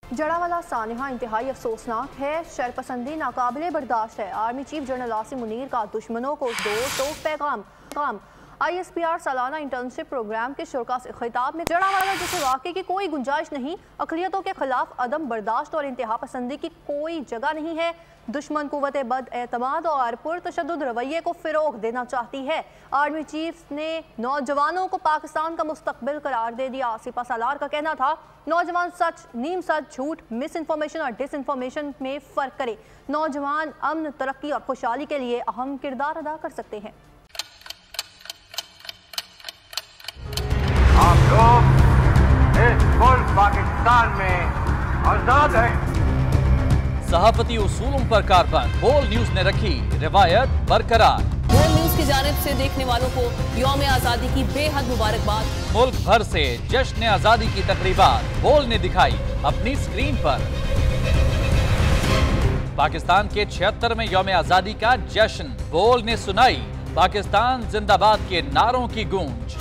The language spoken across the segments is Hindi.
जड़ावाला सानहा इंतहाई अफसोसनाक है, शरपसंदी नाकाबिले बर्दाश्त है। Army chief general Asim Munir का दुश्मनों को दो पैगाम। ISPR सालाना इंटर्नशिप प्रोग्राम के शुरा से खिताब में जड़ावाला जैसे वाक़े की कोई गुंजाइश नहीं, अक़लियतों के खिलाफ अदम बर्दाश्त और इंतहा पसंदी की कोई जगह नहीं है। दुश्मन कुव्वत बद एतमाद और पुरतशद्दुद रवैये को फ़रोग़ देना चाहती है। आर्मी चीफ ने नौजवानों को पाकिस्तान का मुस्तकबिल करार दे दिया। सिपा सालार का कहना था, नौजवान सच, नीम सच, झूठ, मिस इन्फॉर्मेशन और डिसइन्फॉर्मेशन में फ़र्क करे। नौजवान अमन, तरक्की और खुशहाली के लिए अहम किरदार अदा कर सकते हैं। आप लोग इस मुल्क पाकिस्तान में आजाद हैं। सहाफती उसूलों पर कारबंद बोल न्यूज ने रखी रिवायत बरकरार। बोल न्यूज की जानिब से देखने वालों को यौम आजादी की बेहद मुबारकबाद। मुल्क भर से जश्न आजादी की तकरीबात बोल ने दिखाई अपनी स्क्रीन पर। पाकिस्तान के 76वें यौम आजादी का जश्न बोल ने सुनाई पाकिस्तान जिंदाबाद के नारों की गूंज।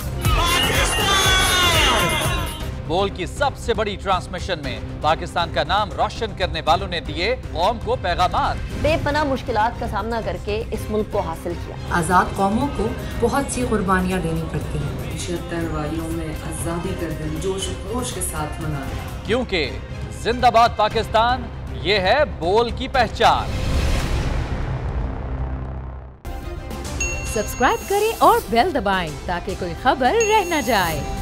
बोल की सबसे बड़ी ट्रांसमिशन में पाकिस्तान का नाम रोशन करने वालों ने दिए कौम को पैगामात। बेपनाह मुश्किलात का सामना करके इस मुल्क को हासिल किया। आज़ाद कौमों को बहुत सी कुर्बानियाँ देनी पड़ती हैं। 76 वालियों में आज़ादी का दिन जोश खरोश के साथ मनाया, क्योंकि जिंदाबाद पाकिस्तान ये है बोल की पहचान। सब्सक्राइब करें और बेल दबाएं ताकि कोई खबर रह न जाए।